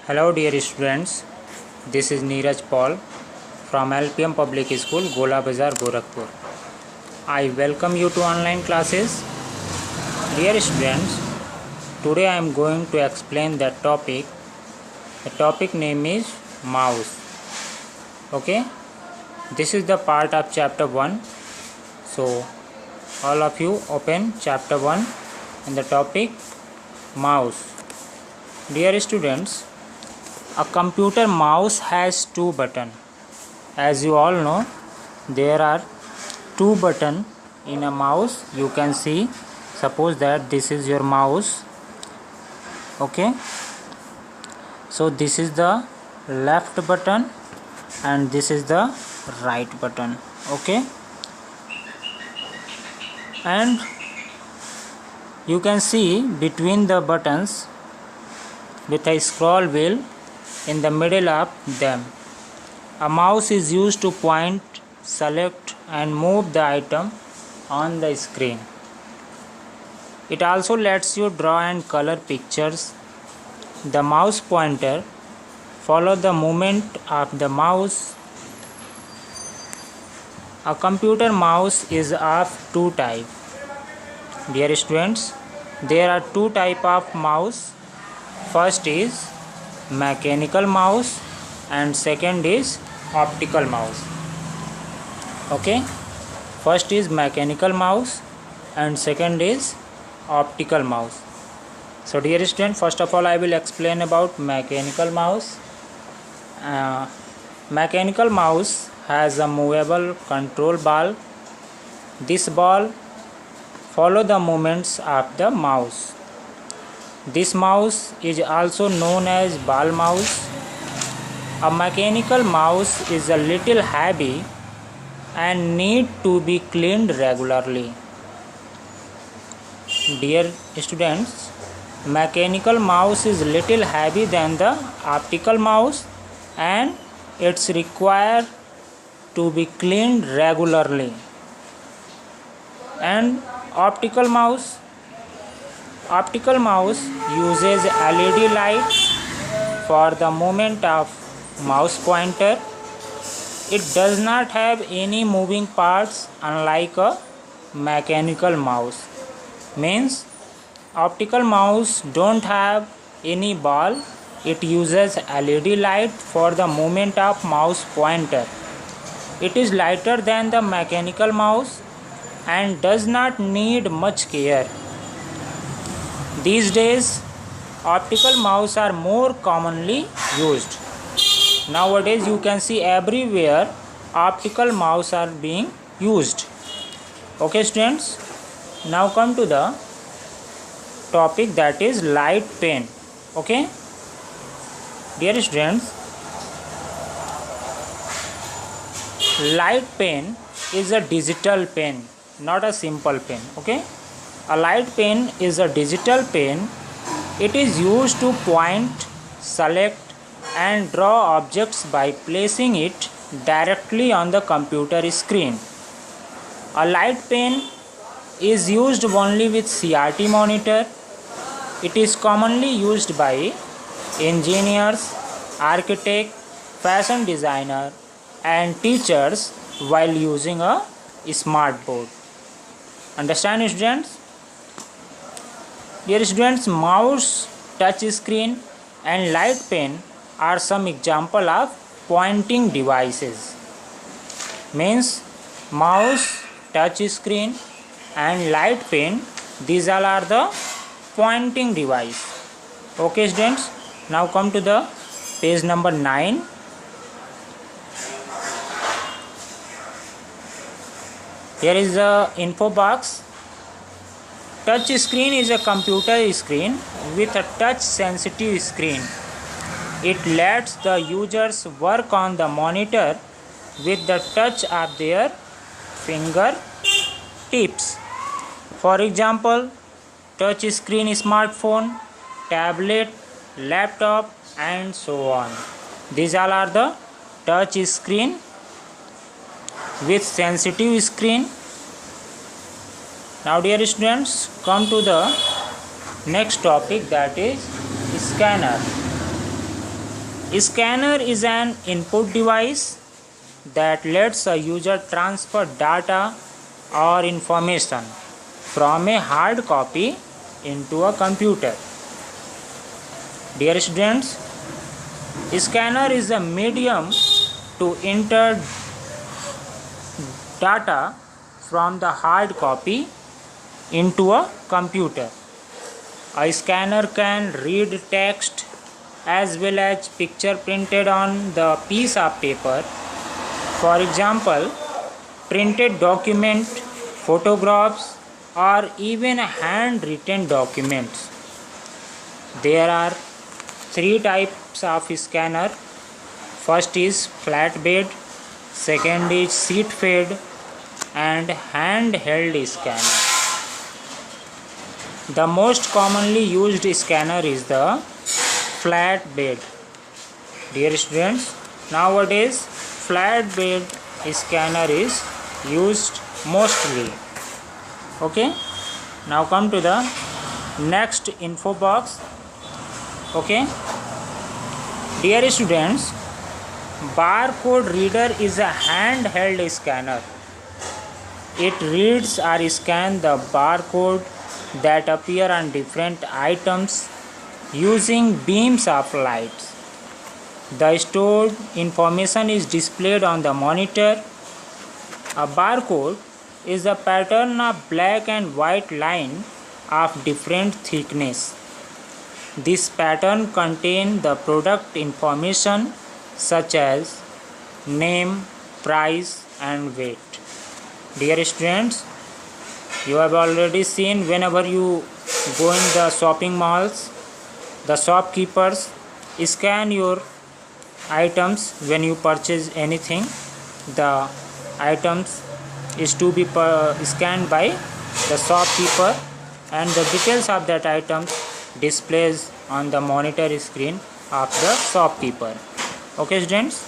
Hello dear students, this is Neeraj Paul from LPM Public School, Gola Bazar, Gorakhpur. I welcome you to online classes. Dear students, today I am going to explain the topic. The topic name is mouse. Okay, this is the part of chapter 1. So all of you open chapter 1 and the topic mouse. Dear students, a computer mouse has two buttons. As you all know, there are two buttons in a mouse. You can see, suppose that this is your mouse. Okay, so this is the left button and this is the right button. Okay, and you can see between the buttons with a scroll wheel in the middle of them. A mouse is used to point, select and move the item on the screen. It also lets you draw and color pictures. The mouse pointer follows the movement of the mouse. A computer mouse is of two types. Dear students, there are two types of mouse. First is mechanical mouse and second is optical mouse. Okay, first is mechanical mouse and second is optical mouse. So dear student, first of all I will explain about mechanical mouse. Mechanical mouse has a movable control ball. This ball follows the movements of the mouse. This mouse is also known as ball mouse. A mechanical mouse is a little heavy and need to be cleaned regularly. Dear students, mechanical mouse is little heavy than the optical mouse and it's required to be cleaned regularly. And optical mouse uses LED light for the movement of mouse pointer. It does not have any moving parts unlike a mechanical mouse. Means optical mouse don't have any ball. It uses LED light for the movement of mouse pointer. It is lighter than the mechanical mouse and does not need much care. These days, optical mouse are more commonly used. Nowadays, you can see everywhere optical mouse are being used. Okay, students. Now come to the topic that is light pen. Okay, dear students, light pen is a digital pen, not a simple pen. Okay. A light pen is a digital pen. It is used to point, select and draw objects by placing it directly on the computer screen. A light pen is used only with CRT monitor. It is commonly used by engineers, architects, fashion designer and teachers while using a smart board. Understand, students? Dear students, mouse, touch screen and light pen are some example of pointing devices. Means mouse, touch screen and light pen, these all are the pointing device. Okay students, now come to the page number 9. Here is the info box. Touch screen is a computer screen with a touch sensitive screen. It lets the users work on the monitor with the touch of their finger tips. For example, touch screen smartphone, tablet, laptop and so on. These all are the touch screen with sensitive screen. Now dear students, come to the next topic that is scanner. Scanner is an input device that lets a user transfer data or information from a hard copy into a computer. Dear students, scanner is a medium to enter data from the hard copy into a computer. A scanner can read text as well as picture printed on the piece of paper. For example, printed document, photographs, or even handwritten documents. There are three types of scanner. First is flatbed, second is sheet fed, and handheld scanner. The most commonly used scanner is the flatbed. Dear students, nowadays flatbed scanner is used mostly. Okay, now come to the next info box. Okay, dear students, barcode reader is a handheld scanner. It reads or scans the barcode that appear on different items using beams of light. The stored information is displayed on the monitor. A barcode is a pattern of black and white line of different thickness. This pattern contains the product information such as name, price, and weight. Dear students, you have already seen whenever you go in the shopping malls, the shopkeepers scan your items when you purchase anything. The items is to be scanned by the shopkeeper and the details of that item displays on the monitor screen of the shopkeeper. Okay students,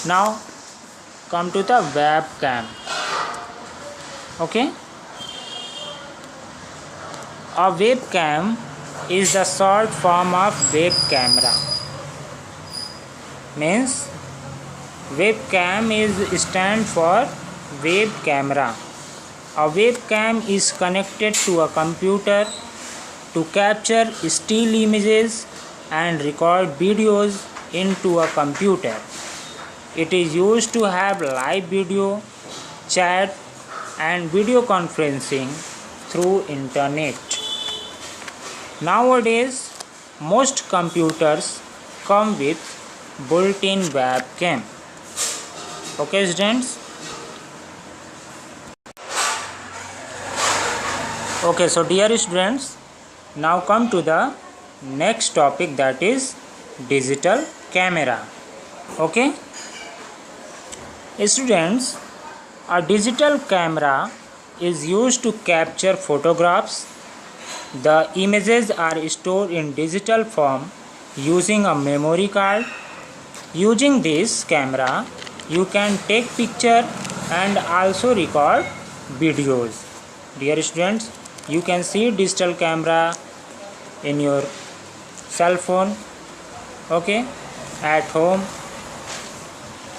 now come to the webcam. Okay, a webcam is the short form of web camera. Means webcam is stand for web camera. A webcam is connected to a computer to capture still images and record videos into a computer. It is used to have live video, chat, and video conferencing through internet. Nowadays, most computers come with built-in webcam. Okay students? Okay, so dear students, now come to the next topic, that is digital camera. Okay? Students, a digital camera is used to capture photographs. The images are stored in digital form using a memory card. Using this camera, you can take picture and also record videos. Dear students, you can see digital camera in your cell phone, okay, at home.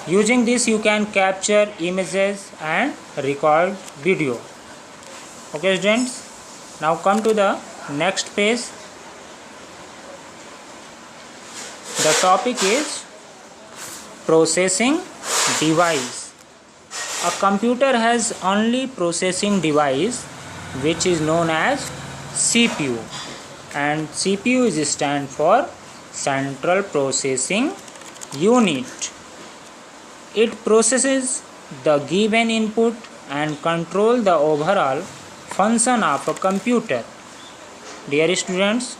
Using this you can capture images and record video. Okay students, now come to the next page. The topic is processing device. A computer has only processing device which is known as CPU, and CPU is stand for Central Processing Unit. It processes the given input and control the overall function of a computer. Dear students,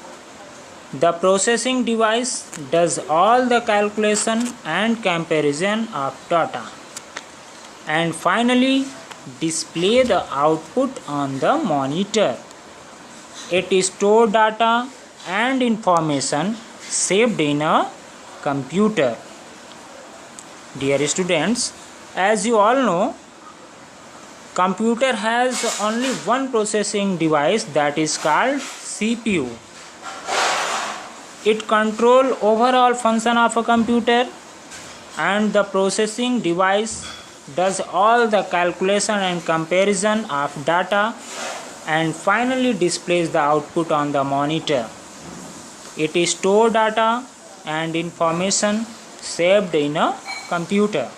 the processing device does all the calculation and comparison of data and finally display the output on the monitor. It stores data and information saved in a computer. Dear students, as you all know, computer has only one processing device, that is called CPU. It control overall function of a computer, and the processing device does all the calculation and comparison of data and finally displays the output on the monitor. It stores data and information saved in a computer.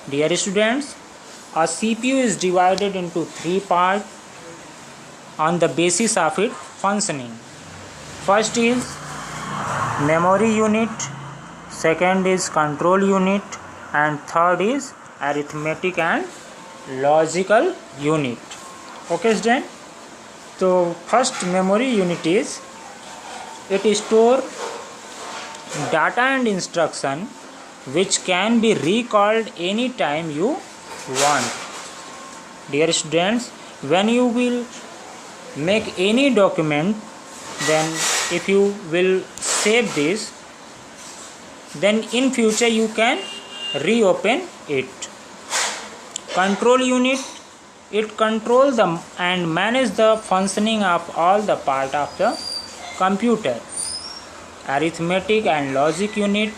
Dear students, a CPU is divided into three parts on the basis of its functioning. First is memory unit, second is control unit, and third is arithmetic and logical unit. Okay students, so first memory unit is, it store data and instruction which can be recalled anytime you want. Dear students, when you will make any document, then if you will save this, then in future you can reopen it. Control unit, it controls the and manage the functioning of all the part of the computer. Arithmetic and logic unit,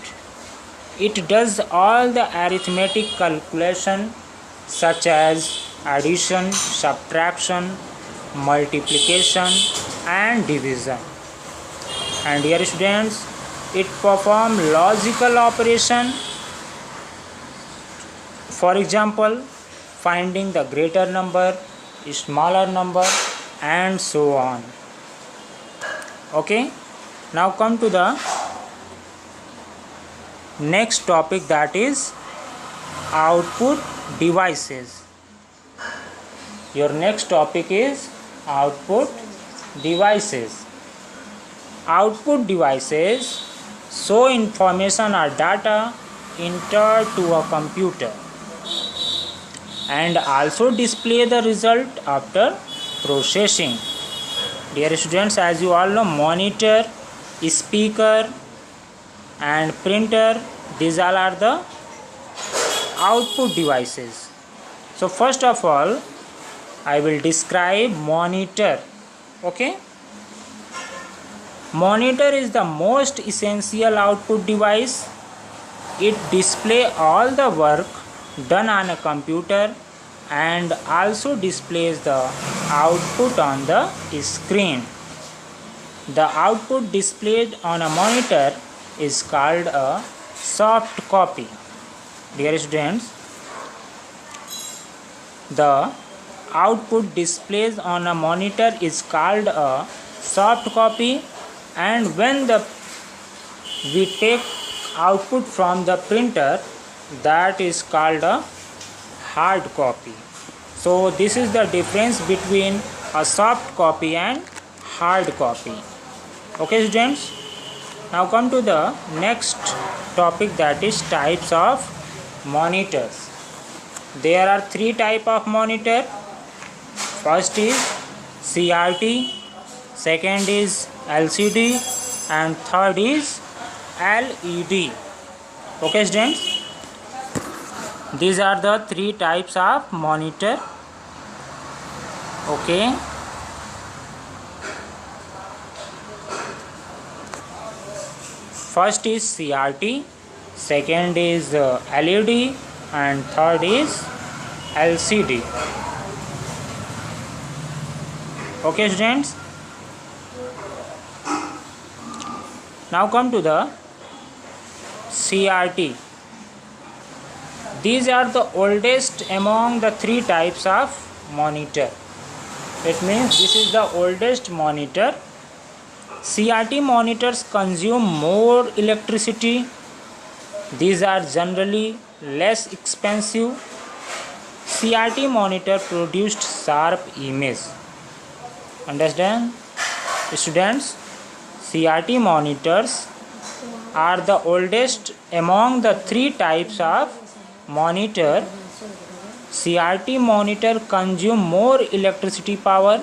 it does all the arithmetic calculation such as addition, subtraction, multiplication and division. And dear students, it perform logical operation, for example finding the greater number, smaller number and so on. Okay, now come to the next topic, that is output devices. Your next topic is output devices. Output devices show information or data entered to a computer and also display the result after processing. Dear students, as you all know, monitor, speaker and printer, these all are the output devices. So first of all, I will describe monitor. Okay, monitor is the most essential output device. It displays all the work done on a computer and also displays the output on the screen. The output displayed on a monitor is called a soft copy. Dear students, the output displayed on a monitor is called a soft copy, and when we take output from the printer, that is called a hard copy. So this is the difference between a soft copy and hard copy. Okay students, now come to the next topic, that is types of monitors. There are three types of monitor. First is CRT, second is LCD and third is LED. Okay students, these are the three types of monitor. Okay, first is CRT, second is LED and third is LCD. Okay students, now come to the CRT. These are the oldest among the three types of monitor. It means this is the oldest monitor. CRT monitors consume more electricity. These are generally less expensive. CRT monitor produced sharp image. Understand students? CRT monitors are the oldest among the three types of monitor. CRT monitor consume more electricity power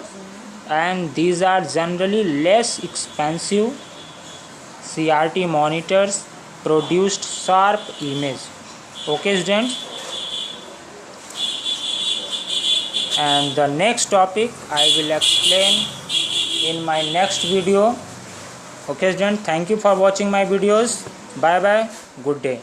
and these are generally less expensive. CRT monitors produced sharp image. Okay students, and the next topic I will explain in my next video. Okay student, thank you for watching my videos. Bye bye, good day.